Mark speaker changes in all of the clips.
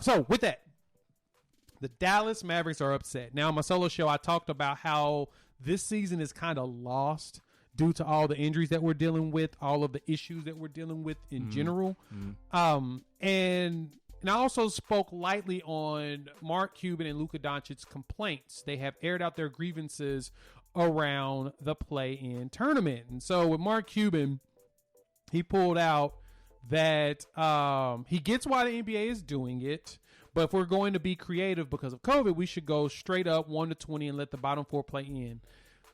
Speaker 1: So with that, the Dallas Mavericks are upset. Now, on my solo show, I talked about how this season is kind of lost due to all the injuries that we're dealing with, all of the issues that we're dealing with in general. And I also spoke lightly on Mark Cuban and Luka Doncic's complaints. They have aired out their grievances around the play-in tournament. And so with Mark Cuban, he pulled out that he gets why the NBA is doing it, but if we're going to be creative because of COVID, we should go straight up 1-20 and let the bottom four play in.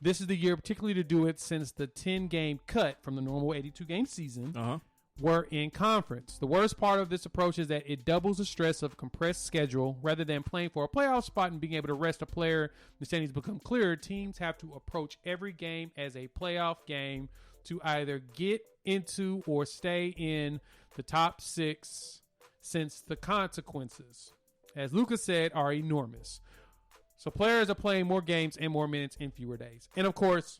Speaker 1: This is the year particularly to do it since the 10-game cut from the normal 82-game season were in conference. The worst part of this approach is that it doubles the stress of a compressed schedule. Rather than playing for a playoff spot and being able to rest a player, the standings become clearer. Teams have to approach every game as a playoff game to either get into or stay in the top six, since the consequences, as Luka said, are enormous. So players are playing more games and more minutes in fewer days. And of course,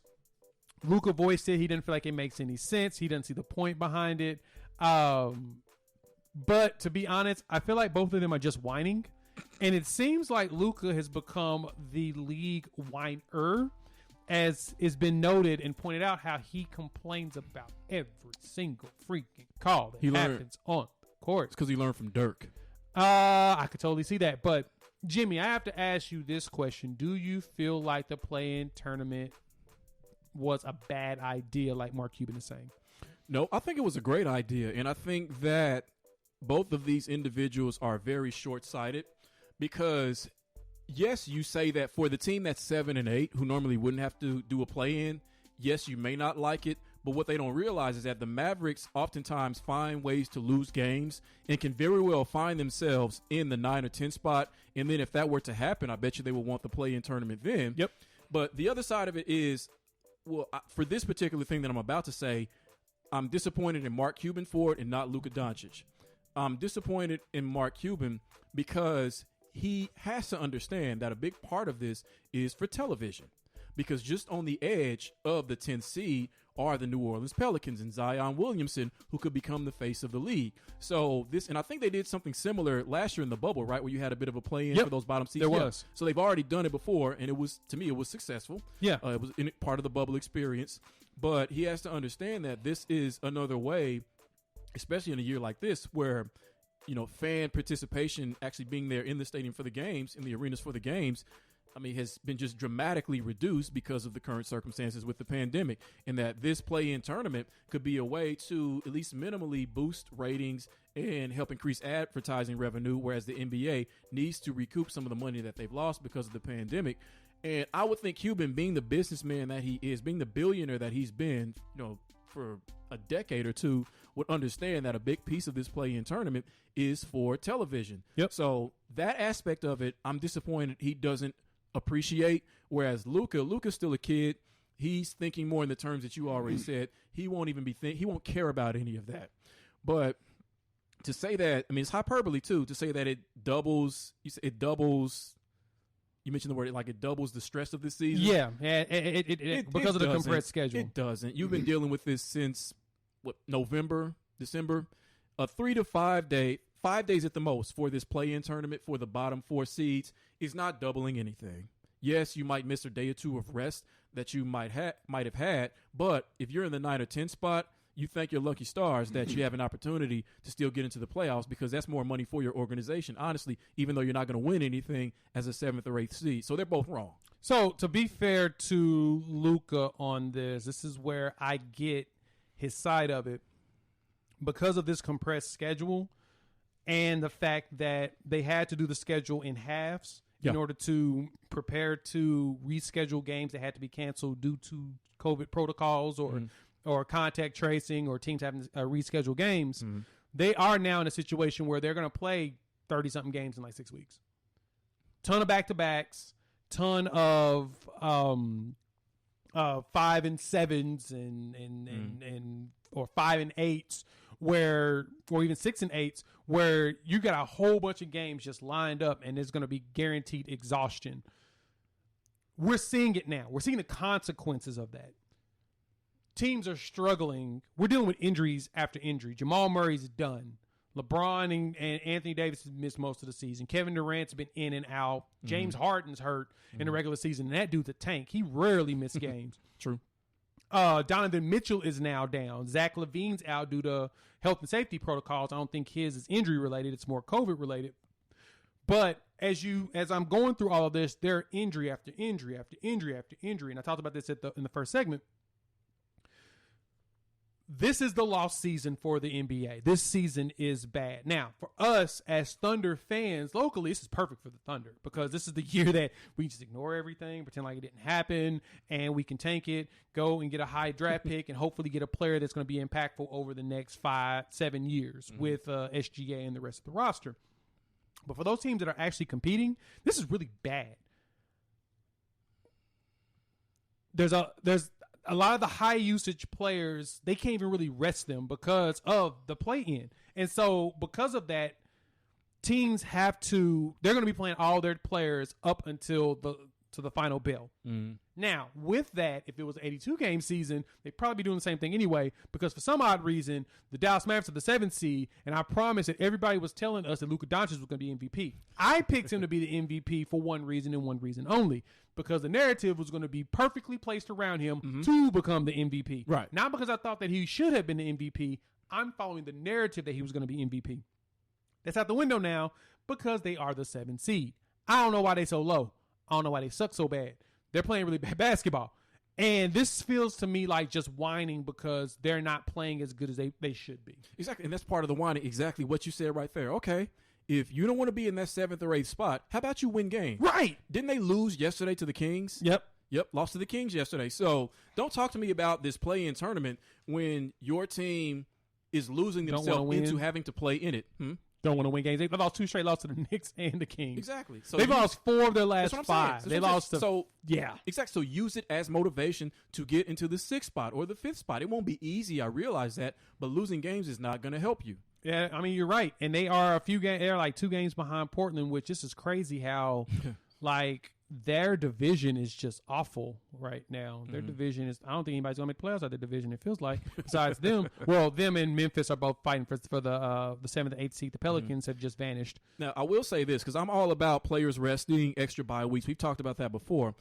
Speaker 1: Luka voiced it. He didn't feel like it makes any sense. He doesn't see the point behind it. But to be honest, I feel like both of them are just whining. And it seems like Luka has become the league whiner, as has been noted and pointed out how he complains about every single freaking call that happens on the court.
Speaker 2: It's because he learned from Dirk.
Speaker 1: I could totally see that. But Jimmy, I have to ask you this question. Do you feel like the play-in tournament was a bad idea, like Mark Cuban is saying?
Speaker 2: No, I think it was a great idea. And I think that both of these individuals are very short-sighted because, yes, you say that for the team that's 7-8, who normally wouldn't have to do a play-in, yes, you may not like it, but what they don't realize is that the Mavericks oftentimes find ways to lose games and can very well find themselves in the 9 or 10 spot. And then if that were to happen, I bet you they would want the play-in tournament then.
Speaker 1: Yep.
Speaker 2: But the other side of it is, well, for this particular thing that I'm about to say, I'm disappointed in Mark Cuban for it and not Luka Doncic. I'm disappointed in Mark Cuban because he has to understand that a big part of this is for television. Because just on the edge of the 10th seed are the New Orleans Pelicans and Zion Williamson, who could become the face of the league. So this, and I think they did something similar last year in the bubble, right, where you had a bit of a play-in for those bottom seeds.
Speaker 1: There was.
Speaker 2: So they've already done it before, and it was, to me, it was successful.
Speaker 1: Yeah.
Speaker 2: It was part of the bubble experience. But he has to understand that this is another way, especially in a year like this, where, you know, fan participation, actually being there in the stadium for the games, in the arenas for the games, I mean, has been just dramatically reduced because of the current circumstances with the pandemic, and that this play-in tournament could be a way to at least minimally boost ratings and help increase advertising revenue, whereas the NBA needs to recoup some of the money that they've lost because of the pandemic. And I would think Cuban, being the businessman that he is, being the billionaire that he's been, you know, for a decade or two, would understand that a big piece of this play-in tournament is for television.
Speaker 1: Yep.
Speaker 2: So that aspect of it, I'm disappointed he doesn't appreciate, whereas Luka's still a kid. He's thinking more in the terms that you already said. He won't even be he won't care about any of that. But to say that, I mean, it's hyperbole too, to say that it doubles, you mentioned the word, like it doubles the stress of this season.
Speaker 1: Yeah, because of the compressed schedule.
Speaker 2: It doesn't. You've been dealing with this since November, December. A 3 to 5 day, 5 days at the most for this play-in tournament for the bottom four seeds is not doubling anything. Yes, you might miss a day or two of rest that you might have had, but if you're in the 9 or 10 spot, you thank your lucky stars that you have an opportunity to still get into the playoffs, because that's more money for your organization, honestly, even though you're not going to win anything as a 7th or 8th seed. So they're both wrong.
Speaker 1: So to be fair to Luka on this is where I get his side of it. Because of this compressed schedule and the fact that they had to do the schedule in halves in order to prepare to reschedule games that had to be canceled due to COVID protocols or contact tracing, or teams having to reschedule games, they are now in a situation where they're going to play 30-something games in like 6 weeks. Ton of back-to-backs, ton of 5 and 7s and or 5 and 8s, or even 6 and 8s, where you got a whole bunch of games just lined up and there's going to be guaranteed exhaustion. We're seeing it now. We're seeing the consequences of that. Teams are struggling. We're dealing with injuries after injury. Jamal Murray's done. LeBron and Anthony Davis has missed most of the season. Kevin Durant's been in and out. James Harden's hurt in the regular season. And that dude's a tank. He rarely missed games.
Speaker 2: True.
Speaker 1: Donovan Mitchell is now down. Zach LaVine's out due to health and safety protocols. I don't think his is injury related. It's more COVID related. But as I'm going through all of this, there are injury after injury after injury after injury. And I talked about this in the first segment. This is the lost season for the NBA. This season is bad. Now, for us as Thunder fans locally, this is perfect for the Thunder because this is the year that we just ignore everything, pretend like it didn't happen, and we can tank it, go and get a high draft pick, and hopefully get a player that's going to be impactful over the next 5-7 years with SGA and the rest of the roster. But for those teams that are actually competing, this is really bad. There's a lot of the high usage players, they can't even really rest them because of the play-in. And so because of that, teams they're going to be playing all their players up until the final bell. Now, with that, if it was an 82-game season, they'd probably be doing the same thing anyway because for some odd reason, the Dallas Mavericks are the 7th seed, and I promise that everybody was telling us that Luka Doncic was going to be MVP. I picked him to be the MVP for one reason and one reason only, because the narrative was going to be perfectly placed around him to become the MVP.
Speaker 2: Right.
Speaker 1: Not because I thought that he should have been the MVP. I'm following the narrative that he was going to be MVP. That's out the window now because they are the 7th seed. I don't know why they so low. I don't know why they suck so bad. They're playing really bad basketball. And this feels to me like just whining because they're not playing as good as they should be.
Speaker 2: Exactly. And that's part of the whining. Exactly what you said right there. Okay. If you don't want to be in that 7th or 8th spot, how about you win games?
Speaker 1: Right.
Speaker 2: Didn't they lose yesterday to the Kings?
Speaker 1: Yep.
Speaker 2: Lost to the Kings yesterday. So don't talk to me about this play-in tournament when your team is losing themselves into having to play in it.
Speaker 1: Don't want to win games. They lost 2 straight losses to the Knicks and the Kings.
Speaker 2: Exactly. So
Speaker 1: they've lost 4 of their last 5.
Speaker 2: They lost to. So
Speaker 1: yeah.
Speaker 2: Exactly. So use it as motivation to get into the 6th spot or the 5th spot. It won't be easy. I realize that, but losing games is not going to help you.
Speaker 1: Yeah, I mean, you're right. And they are they're like 2 games behind Portland, which this is crazy how like their division is just awful right now. Their division is, I don't think anybody's going to make the playoffs out of their division, it feels like, besides them. Well, them and Memphis are both fighting for the 7th and 8th seed. The Pelicans have just vanished.
Speaker 2: Now, I will say this, because I'm all about players resting, extra bye weeks. We've talked about that before.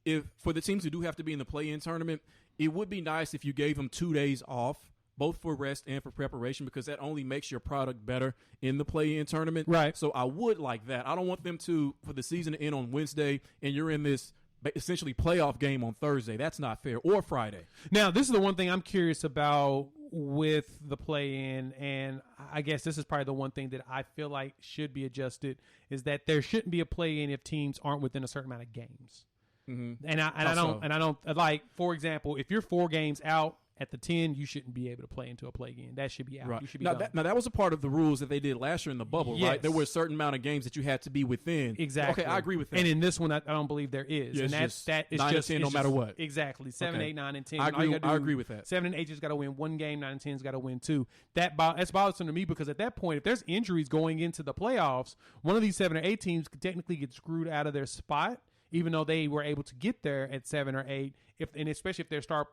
Speaker 2: If for the teams who do have to be in the play-in tournament, it would be nice if you gave them 2 days off, both for rest and for preparation, because that only makes your product better in the play-in tournament.
Speaker 1: Right.
Speaker 2: So I would like that. I don't want them for the season to end on Wednesday and you're in this essentially playoff game on Thursday. That's not fair. Or Friday.
Speaker 1: Now, this is the one thing I'm curious about with the play-in, and I guess this is probably the one thing that I feel like should be adjusted, is that there shouldn't be a play-in if teams aren't within a certain amount of games. And I don't like, for example, if you're 4 games out at the 10, you shouldn't be able to play into a play-in. That should be out.
Speaker 2: Right.
Speaker 1: You should be
Speaker 2: now that was a part of the rules that they did last year in the bubble,
Speaker 1: yes.
Speaker 2: right? There were a certain amount of games that you had to be within.
Speaker 1: Exactly.
Speaker 2: Okay, I agree with that.
Speaker 1: And in this one, I don't believe there is.
Speaker 2: Yeah,
Speaker 1: and
Speaker 2: it's
Speaker 1: it's
Speaker 2: 9 and 10 no matter what.
Speaker 1: Exactly. 7,
Speaker 2: Okay.
Speaker 1: 8, 9, and 10.
Speaker 2: I agree with that.
Speaker 1: 7 and 8 just got to win 1 game. 9 and 10's got to win 2. That's bothersome to me because at that point, if there's injuries going into the playoffs, one of these 7 or 8 teams could technically get screwed out of their spot, even though they were able to get there at 7 or 8. And especially if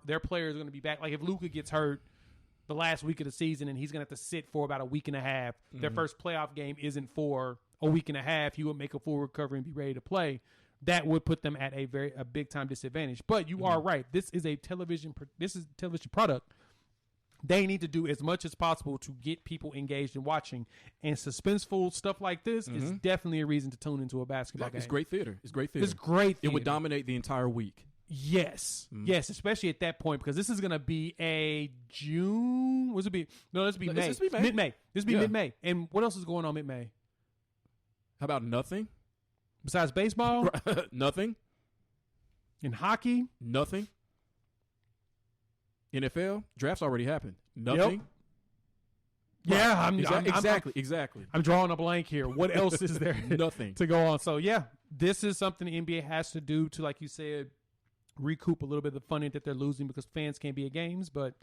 Speaker 1: their player is going to be back. Like if Luka gets hurt the last week of the season and he's going to have to sit for about a week and a half, their first playoff game isn't for a week and a half. He would make a full recovery and be ready to play. That would put them at a big time disadvantage. But you are right. This is a television product. They need to do as much as possible to get people engaged in watching. And suspenseful stuff like this is definitely a reason to tune into a basketball game.
Speaker 2: It's great theater.
Speaker 1: It's great theater.
Speaker 2: It would dominate the entire week.
Speaker 1: Yes. Yes, especially at that point, because this is going to be a June. What does it be? No, this will be May.
Speaker 2: This will be May.
Speaker 1: Mid-May. This will be mid-May. And what else is going on mid-May?
Speaker 2: How about nothing?
Speaker 1: Besides baseball?
Speaker 2: Nothing.
Speaker 1: In hockey?
Speaker 2: Nothing. NFL? Drafts already happened. Nothing.
Speaker 1: Yep. Yeah,
Speaker 2: exactly.
Speaker 1: I'm drawing a blank here. What else is there?
Speaker 2: Nothing
Speaker 1: to go on. So yeah, this is something the NBA has to do to, like you said, recoup a little bit of the funding that they're losing because fans can't be at games. But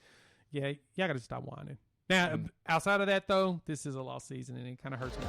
Speaker 1: yeah, y'all got to stop whining. Now, outside of that though, this is a lost season and it kind of hurts me.